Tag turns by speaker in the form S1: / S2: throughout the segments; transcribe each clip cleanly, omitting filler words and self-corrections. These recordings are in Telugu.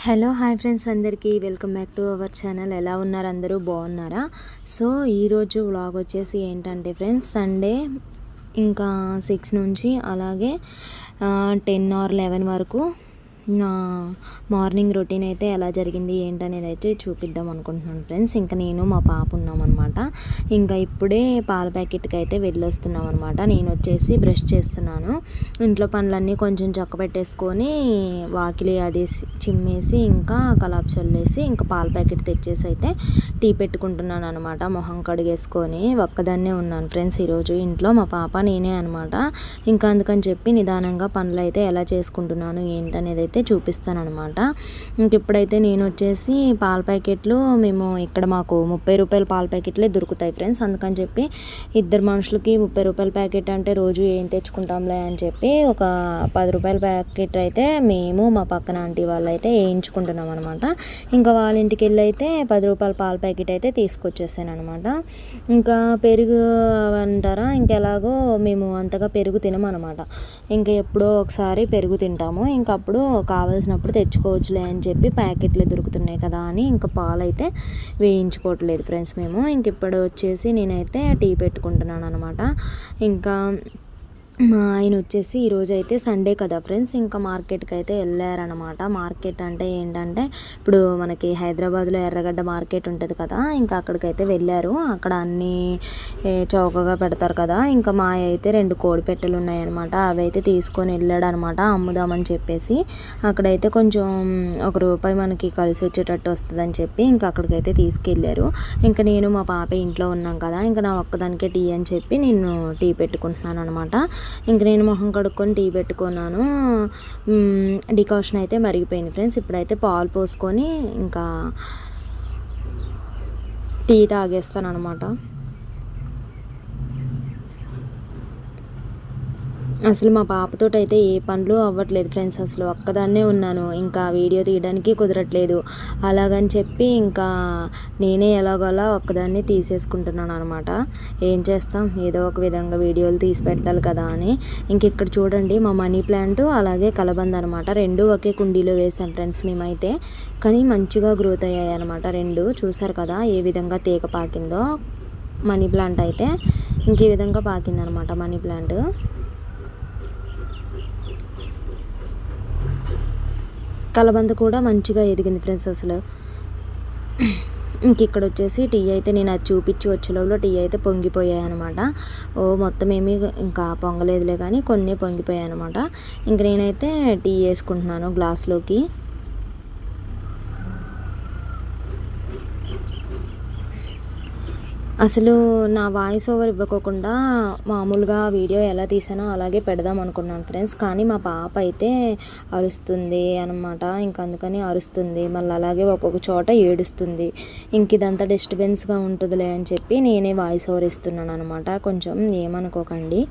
S1: హలో హాయ్ ఫ్రెండ్స్, అందరికీ welcome back to our channel. ఎలా ఉన్నారు? అందరూ బాగున్నారా? సో ఈరోజు వ్లాగ్ వచ్చేసి ఏంటంటే ఫ్రెండ్స్, సండే ఇంకా 6 నుంచి అలాగే 10 or 11 వరకు నా మార్నింగ్ రొటీన్ అయితే ఎలా జరిగింది ఏంటనేది అయితే చూపిద్దాం అనుకుంటున్నాను ఫ్రెండ్స్. ఇంకా నేను మా పాప ఉన్నామన్నమాట. ఇంకా ఇప్పుడే పాల ప్యాకెట్కి అయితే వెళ్ళొస్తున్నాం అనమాట. నేను వచ్చేసి బ్రష్ చేస్తున్నాను. ఇంట్లో పనులన్నీ కొంచెం చక్కబెట్టేసుకొని వాకిలి అది చిమ్మేసి ఇంకా కలాప్ చల్లేసి ఇంకా పాల ప్యాకెట్ తెచ్చేసి అయితే టీ పెట్టుకుంటున్నాను అనమాట. మొహం కడిగేసుకొని ఒక్కదాన్నే ఉన్నాను ఫ్రెండ్స్ ఈరోజు ఇంట్లో. మా పాప నేనే అనమాట. ఇంకా అందుకని చెప్పి నిదానంగా పనులు అయితే ఎలా చేసుకుంటున్నాను ఏంటనేది అయితే చూపిస్తాను అనమాట. ఇంక ఇప్పుడైతే నేను వచ్చేసి పాల ప్యాకెట్లు మేము ఇక్కడ మాకు 30 రూపాయల పాల ప్యాకెట్లే దొరుకుతాయి ఫ్రెండ్స్. అందుకని చెప్పి ఇద్దరు మనుషులకి 30 రూపాయల ప్యాకెట్ అంటే రోజు ఏం తెచ్చుకుంటాంలే అని చెప్పి ఒక 10 రూపాయల ప్యాకెట్ అయితే మేము మా పక్కన ఆంటీ వాళ్ళు అయితే వేయించుకుంటున్నాం అనమాట. ఇంకా వాళ్ళ ఇంటికి వెళ్ళి అయితే 10 రూపాయల పాల ప్యాకెట్ అయితే తీసుకొచ్చేసాను అనమాట. ఇంకా పెరుగు అంటారా, ఇంకెలాగో మేము అంతగా పెరుగు తినమనమాట. ఇంకా ఎప్పుడో ఒకసారి పెరుగు తింటాము. ఇంకా అప్పుడు కావాల్సినప్పుడు తెచ్చుకోవచ్చులే అని చెప్పి ప్యాకెట్లు దొరుకుతున్నాయి కదా అని ఇంకా పాలు అయితే వేయించుకోవట్లేదు ఫ్రెండ్స్ మేము. ఇంక ఇప్పుడు వచ్చేసి నేనైతే టీ పెట్టుకుంటున్నాను అనమాట. ఇంకా మా ఆయన వచ్చేసి ఈరోజు అయితే సండే కదా ఫ్రెండ్స్, ఇంకా మార్కెట్కి అయితే వెళ్ళారనమాట. మార్కెట్ అంటే ఏంటంటే ఇప్పుడు మనకి హైదరాబాద్లో ఎర్రగడ్డ మార్కెట్ ఉంటుంది కదా, ఇంకా అక్కడికైతే వెళ్ళారు. అక్కడ అన్నీ చౌకగా పెడతారు కదా. ఇంకా మా అయితే 2 కోడి పెట్టెలు ఉన్నాయన్నమాట. అవి అయితే తీసుకొని వెళ్ళాడు అనమాట అమ్ముదామని చెప్పేసి. అక్కడైతే కొంచెం ₹1 మనకి కలిసి వచ్చేటట్టు వస్తుందని చెప్పి ఇంకా అక్కడికైతే తీసుకెళ్ళారు. ఇంకా నేను మా పాప ఇంట్లో ఉన్నాం కదా, ఇంకా నా ఒక్కదానికే టీ అని చెప్పి నేను టీ పెట్టుకుంటున్నాను అనమాట. ఇంక నేను మొహం కడుక్కొని టీ పెట్టుకున్నాను. డికాషన్ అయితే మరిగిపోయింది ఫ్రెండ్స్. ఇప్పుడైతే పాలు పోసుకొని ఇంకా టీ తాగేస్తాను అనమాట. అసలు మా పాపతో అయితే ఏ పనులు అవ్వట్లేదు ఫ్రెండ్స్. అసలు ఒక్కదాన్నే ఉన్నాను. ఇంకా వీడియో తీయడానికి కుదరట్లేదు. అలాగని చెప్పి ఇంకా నేనే ఎలాగోలా ఒక్కదాన్ని తీసేసుకుంటున్నాను అనమాట. ఏం చేస్తాం, ఏదో ఒక విధంగా వీడియోలు తీసి పెట్టాలి కదా అని. ఇంక ఇక్కడ చూడండి మా మనీ ప్లాంట్ అలాగే కలబంద అనమాట. 2 ఒకే కుండీలో వేసాం ఫ్రెండ్స్ మేమైతే. కానీ మంచిగా గ్రోత్ అయ్యాయి అనమాట 2. చూసారు కదా ఏ విధంగా తీగ పాకిందో. మనీ ప్లాంట్ అయితే ఇంక ఈ విధంగా పాకిందనమాట మనీ ప్లాంట్. కలబంద కూడా మంచిగా ఎదిగింది ఫ్రెండ్స్ అసలు. ఇంక ఇక్కడ వచ్చేసి టీ అయితే నేను అది చూపించి వచ్చేలోపల టీ అయితే పొంగిపోయాయి అనమాట. మొత్తం ఏమీ ఇంకా పొంగలేదులే కానీ కొన్ని పొంగిపోయాయి అనమాట. ఇంక నేనైతే టీ వేసుకుంటున్నాను గ్లాస్లోకి. అసలు నా వాయిస్ ఓవర్ ఇవ్వకోకుండా మామూలుగా వీడియో ఎలా తీసానో అలాగే పెడదాం అనుకున్నాను ఫ్రెండ్స్. కానీ మా పాప అయితే అరుస్తుంది అనమాట. ఇంక అందుకని అరుస్తుంది, మళ్ళీ అలాగే ఒక్కొక్క చోట ఏడుస్తుంది. ఇంక ఇదంతా డిస్టర్బెన్స్గా ఉంటుందిలే అని చెప్పి నేనే వాయిస్ ఓవర్ ఇస్తున్నాను అనమాట. కొంచెం ఏమనుకోకండి.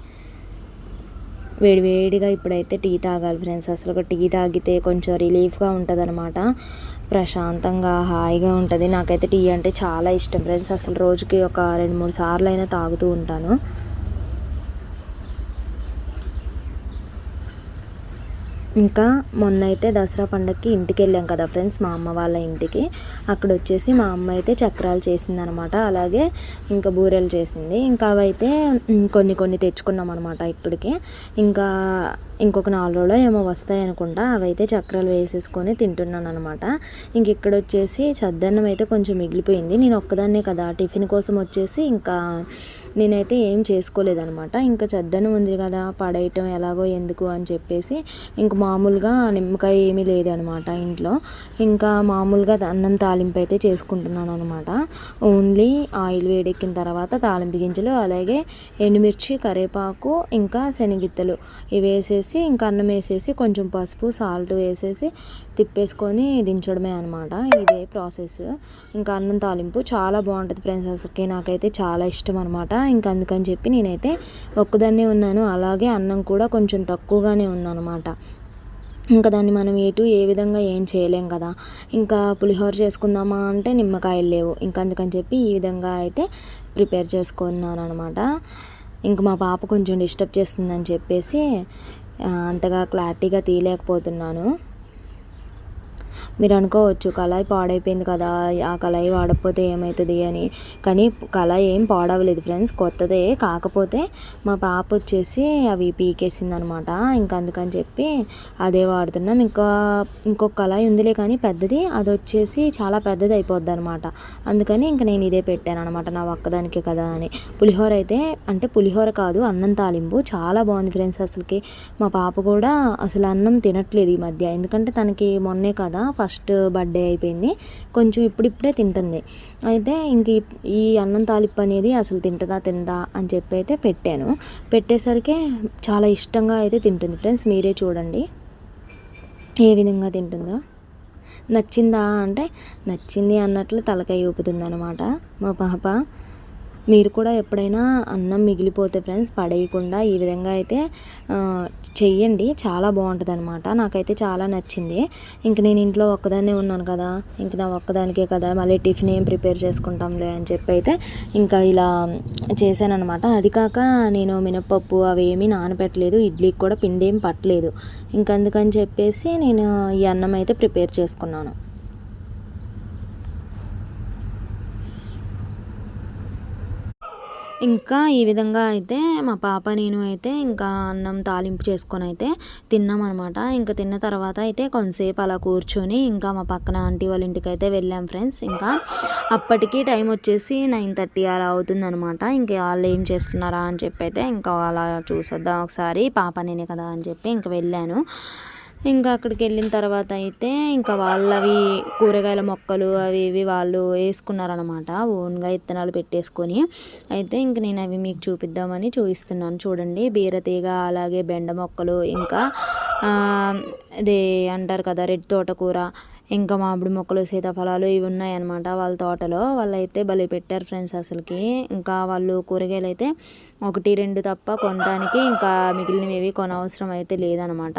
S1: వేడివేడిగా ఇప్పుడైతే టీ తాగాలి ఫ్రెండ్స్. అసలు ఒక టీ తాగితే కొంచెం రిలీఫ్గా ఉంటుంది అనమాట. ప్రశాంతంగా హాయిగా ఉంటుంది. నాకైతే టీ అంటే చాలా ఇష్టం ఫ్రెండ్స్. అసలు రోజుకి ఒక 2-3 సార్లు అయినా తాగుతూ ఉంటాను. ఇంకా మొన్న అయితే దసరా పండగకి ఇంటికి వెళ్ళాం కదా ఫ్రెండ్స్, మా అమ్మ వాళ్ళ ఇంటికి. అక్కడ వచ్చేసి మా అమ్మ అయితే చక్రాలు చేసిందనమాట. అలాగే ఇంకా బూరెలు చేసింది. ఇంకా అవైతే కొన్ని తెచ్చుకున్నాం అనమాట ఇక్కడికి. ఇంకా ఇంకొక 4 రోజులు ఏమో వస్తాయి అనుకుంటా. అవైతే చక్రాలు వేసేసుకొని తింటున్నాను అనమాట. ఇంక ఇక్కడ వచ్చేసి చద్దన్నం అయితే కొంచెం మిగిలిపోయింది. నేను ఒక్కదాన్నే కదా టిఫిన్ కోసం వచ్చేసి ఇంకా నేనైతే ఏం చేసుకోలేదనమాట. ఇంకా చద్దన్నం ఉంది కదా పడేయటం ఎలాగో ఎందుకు అని చెప్పేసి ఇంక మామూలుగా నిమ్మకాయ ఏమీ లేదనమాట ఇంట్లో. ఇంకా మామూలుగా అన్నం తాలింపు అయితే చేసుకుంటున్నాను అనమాట. ఓన్లీ ఆయిల్ వేడెక్కిన తర్వాత తాలింపు గింజలు అలాగే ఎండుమిర్చి, కరివేపాకు ఇంకా శనగిత్తలు ఇవి వేసేసి ఇంకా అన్నం వేసేసి కొంచెం పసుపు సాల్ట్ వేసేసి తిప్పేసుకొని దించడమే అనమాట. ఇదే ప్రాసెస్. ఇంకా అన్నం తాలింపు చాలా బాగుంటుంది ఫ్రెండ్స్. అసలుకి నాకైతే చాలా ఇష్టం అనమాట. ఇంకా అందుకని చెప్పి నేనైతే ఒక్కదాన్నే ఉన్నాను. అలాగే అన్నం కూడా కొంచెం తక్కువగానే ఉందన్నమాట. ఇంకా దాన్ని మనం ఏ విధంగా ఏం చేయలేం కదా. ఇంకా పులిహోర చేసుకుందామా అంటే నిమ్మకాయలు లేవు. ఇంకా అందుకని చెప్పి ఈ విధంగా అయితే ప్రిపేర్ చేసుకున్నాను అనమాట. ఇంక మా పాప కొంచెం డిస్టర్బ్ చేస్తుందని చెప్పేసి అంతగా క్లారిటీగా తీయలేకపోతున్నాను. మీరు అనుకోవచ్చు కళాయి పాడైపోయింది కదా, ఆ కళాయి వాడకపోతే ఏమవుతుంది అని. కానీ కళాయి ఏం పాడవలేదు ఫ్రెండ్స్, కొత్తదే. కాకపోతే మా పాప వచ్చేసి అవి పీకేసింది అనమాట. ఇంకా అందుకని చెప్పి అదే వాడుతున్నాం. ఇంకొక కళాయి ఉందిలే కానీ పెద్దది, అది వచ్చేసి చాలా పెద్దది అయిపోద్ది అనమాట. అందుకని ఇంకా నేను ఇదే పెట్టాను అనమాట, నా ఒక్కదానికే కదా అని. పులిహోర అయితే అంటే పులిహోర కాదు, అన్నం తాలింపు చాలా బాగుంది ఫ్రెండ్స్. అసలుకి మా పాప కూడా అసలు అన్నం తినట్లేదు ఈ మధ్య, ఎందుకంటే తనకి మొన్నే కదా ఫస్ట్ బర్త్డే అయిపోయింది, కొంచెం ఇప్పుడిప్పుడే తింటుంది. అయితే ఇంక ఈ అన్నం తాలింపు అనేది అసలు తిందా అని చెప్పి అయితే పెట్టాను. పెట్టేసరికి చాలా ఇష్టంగా అయితే తింటుంది ఫ్రెండ్స్. మీరే చూడండి ఏ విధంగా తింటుందో. నచ్చిందా అంటే నచ్చింది అన్నట్లు తలకాయ ఊపుతుంది అనమాట మా పాప. మీరు కూడా ఎప్పుడైనా అన్నం మిగిలిపోతే ఫ్రెండ్స్ పడేయకుండా ఈ విధంగా అయితే చెయ్యండి, చాలా బాగుంటుంది అనమాట. నాకైతే చాలా నచ్చింది. ఇంక నేను ఇంట్లో ఒక్కదాన్నే ఉన్నాను కదా, ఇంక నా ఒక్కదానికే కదా, మళ్ళీ టిఫిన్ ఏం ప్రిపేర్ చేసుకుంటాంలే అని చెప్పి అయితే ఇంకా ఇలా చేశాను అనమాట. అది కాక నేను మినప్పప్పు అవి ఏమీ నానబెట్టలేదు, ఇడ్లీకి కూడా పిండి ఏం పట్టలేదు. ఇంక అందుకని చెప్పేసి నేను ఈ అన్నం అయితే ప్రిపేర్ చేసుకున్నాను. ఇంకా ఈ విధంగా అయితే మా పాప నేను అయితే ఇంకా అన్నం తాలింపు చేసుకొని అయితే తిన్నామన్నమాట. ఇంకా తిన్న తర్వాత అయితే కొంతసేపు అలా కూర్చొని ఇంకా మా పక్కన ఆంటీ వాళ్ళ ఇంటికి అయితే వెళ్ళాం ఫ్రెండ్స్. ఇంకా అప్పటికి టైం వచ్చేసి 9:30 అలా అవుతుందనమాట. ఇంకా వాళ్ళు ఏం చేస్తున్నారా అని చెప్పి అయితే ఇంకా అలా చూసొద్దాం ఒకసారి, పాప నేనే కదా అని చెప్పి ఇంకా వెళ్ళాను. ఇంకా అక్కడికి వెళ్ళిన తర్వాత అయితే ఇంకా వాళ్ళవి కూరగాయల మొక్కలు అవి ఇవి వాళ్ళు వేసుకున్నారనమాట, ఓన్గా ఇత్తనాలు పెట్టేసుకొని. అయితే ఇంక నేను అవి మీకు చూపిద్దామని చూపిస్తున్నాను. చూడండి, బీరతీగ అలాగే బెండ మొక్కలు, ఇంకా అదే అంటారు కదా రెడ్ తోటకూర, ఇంకా మామిడి మొక్కలు, సీతాఫలాలు ఇవి ఉన్నాయన్నమాట వాళ్ళ తోటలో. వాళ్ళైతే భలే పెట్టారు ఫ్రెండ్స్ అసలుకి. ఇంకా వాళ్ళు కూరగాయలు అయితే 1-2 తప్ప కొనడానికి ఇంకా మిగిలినవి కొనవసరం అయితే లేదనమాట.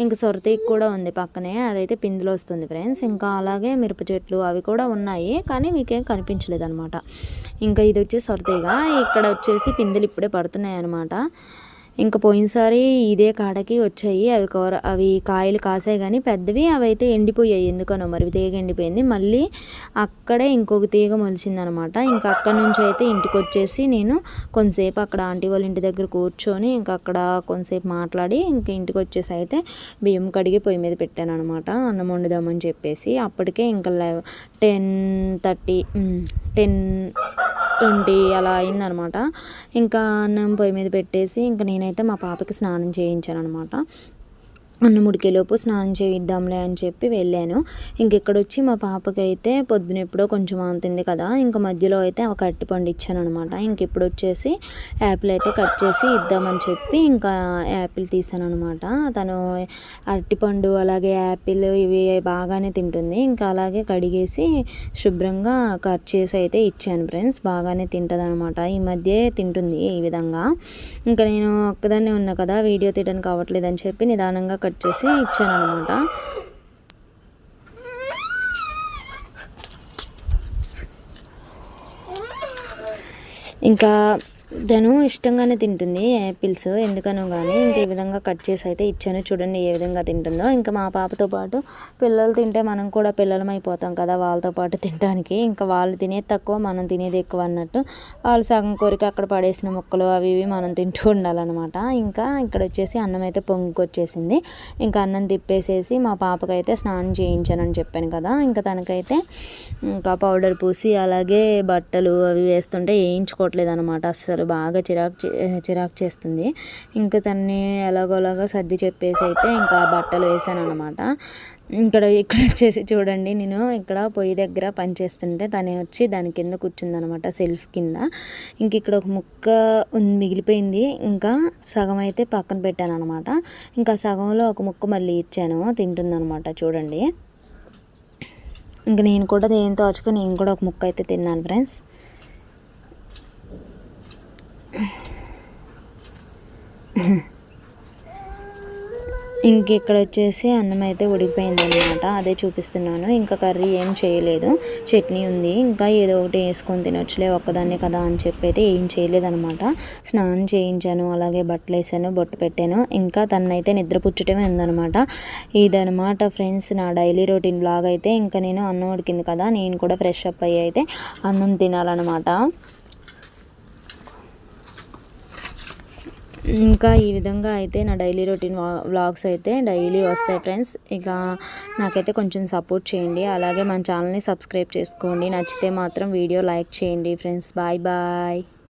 S1: ఇంకా సొరతీగ కూడా ఉంది పక్కనే, అదైతే పిందులు వస్తుంది ఫ్రెండ్స్. ఇంకా అలాగే మిరప చెట్లు అవి కూడా ఉన్నాయి, కానీ మీకేం కనిపించలేదు అనమాట. ఇంకా ఇది వచ్చేసి సొరతీగ, ఇక్కడ వచ్చేసి పిందులు ఇప్పుడే పడుతున్నాయి అనమాట. ఇంకా పోయినసారి ఇదే కాడకి వచ్చాయి అవి కాయలు కాసాయి, కానీ పెద్దవి అవి అయితే ఎండిపోయాయి ఎందుకనో మరి, తీగ ఎండిపోయింది. మళ్ళీ అక్కడే ఇంకొక తీగ మొలిచిందనమాట. ఇంకా అక్కడ నుంచి అయితే ఇంటికి వచ్చేసి నేను కొంతసేపు అక్కడ ఆంటీ వాళ్ళ ఇంటి దగ్గర కూర్చొని ఇంకా అక్కడ కొంతసేపు మాట్లాడి ఇంకా ఇంటికి వచ్చేసి అయితే బియ్యం కడిగి పొయ్యి మీద పెట్టాను అనమాట, అన్నం వండుదామని చెప్పేసి. అప్పటికే ఇంకా 10:30 10:20 అలా అయిందనమాట. ఇంకా అన్నం పొయ్యి మీద పెట్టేసి ఇంకా నేనైతే మా పాపకి స్నానం చేయించాను అనమాట. అన్నం ఉడికేలోపు స్నానం చేయిద్దాంలే అని చెప్పి వెళ్ళాను. ఇంకెక్కడ వచ్చి మా పాపకి అయితే పొద్దున ఎప్పుడో కొంచెం అంతింది కదా, ఇంకా మధ్యలో అయితే ఒక అరటిపండు ఇచ్చాను అనమాట. ఇంక ఇప్పుడు వచ్చేసి యాపిల్ అయితే కట్ చేసి ఇద్దామని చెప్పి ఇంకా యాపిల్ తీసాను అనమాట. తను అరటిపండు అలాగే యాపిల్ ఇవి బాగానే తింటుంది. ఇంకా అలాగే కడిగేసి శుభ్రంగా కట్ చేసి అయితే ఇచ్చాను ఫ్రెండ్స్. బాగానే తింటుంది అనమాట, ఈ మధ్య తింటుంది ఈ విధంగా. ఇంకా నేను ఒక్కదాన్నే ఉన్నా కదా, వీడియో తీయడానికి అవ్వట్లేదని చెప్పి నిదానంగా కట్ చేసి ఇచ్చాను అనమాట. ఇంకా తను ఇష్టంగానే తింటుంది యాపిల్స్, ఎందుకనో కానీ ఇంకా ఈ విధంగా కట్ చేసి అయితే ఇచ్చాను. చూడండి ఏ విధంగా తింటుందో. ఇంకా మా పాపతో పాటు పిల్లలు తింటే మనం కూడా పిల్లలం అయిపోతాం కదా వాళ్ళతో పాటు తినడానికి. ఇంకా వాళ్ళు తినేది తక్కువ, మనం తినేది ఎక్కువ అన్నట్టు. వాళ్ళు సగం కోరిక అక్కడ పడేసిన ముక్కలు అవి ఇవి మనం తింటూ ఉండాలన్నమాట. ఇంకా ఇక్కడ వచ్చేసి అన్నం అయితే పొంగుకొచ్చేసింది. ఇంకా అన్నం తిప్పేసేసి మా పాపకైతే స్నానం చేయించానని చెప్పాను కదా, ఇంకా తనకైతే ఇంకా పౌడర్ పూసి అలాగే బట్టలు అవి వేస్తుంటే వేయించుకోవట్లేదు అనమాట. అస్సలు బాగా చిరాకు చేస్తుంది. ఇంకా తన్ని ఎలాగోలాగా సర్ది చెప్పేసి అయితే ఇంకా బట్టలు వేసాను అనమాట. ఇక్కడ వచ్చేసి చూడండి, నేను ఇక్కడ పొయ్యి దగ్గర పని చేస్తుంటే తనే వచ్చి దాని కింద కూర్చుందనమాట, సెల్ఫ్ కింద. ఇంక ఇక్కడ ఒక ముక్క మిగిలిపోయింది, ఇంకా సగం అయితే పక్కన పెట్టాను అనమాట. ఇంకా సగంలో ఒక ముక్క మళ్ళీ ఇచ్చాను, తింటుందనమాట చూడండి. ఇంక నేను కూడా దేని తోచక నేను కూడా ఒక ముక్క అయితే తిన్నాను ఫ్రెండ్స్. ఇక్కడ వచ్చేసి అన్నం అయితే ఉడికిపోయింది అనమాట, అదే చూపిస్తున్నాను. ఇంకా కర్రీ ఏం చేయలేదు, చట్నీ ఉంది, ఇంకా ఏదో ఒకటి వేసుకొని తినొచ్చులే ఒక్కదాన్నే కదా అని చెప్పి అయితే ఏం చేయలేదనమాట. స్నానం చేయించాను, అలాగే బట్టలు వేసాను, బొట్టు పెట్టాను, ఇంకా తనైతే నిద్రపుచ్చటమే ఉందనమాట. ఇదనమాట ఫ్రెండ్స్ నా డైలీ రొటీన్ బ్లాగ్ అయితే. ఇంకా నేను అన్నం ఉడికింది కదా, నేను కూడా ఫ్రెష్ అప్ అయ్యి అయితే అన్నం తినాలన్నమాట. ఇంకా ఈ విధంగా అయితే నా డైలీ రొటీన్ వ్లాగ్స్ అయితే డైలీ వస్తాయి ఫ్రెండ్స్. ఇక నాకైతే కొంచెం సపోర్ట్ చేయండి, అలాగే మన ఛానల్ని సబ్స్క్రైబ్ చేసుకోండి. నచ్చితే మాత్రం వీడియో లైక్ చేయండి ఫ్రెండ్స్. Bye bye.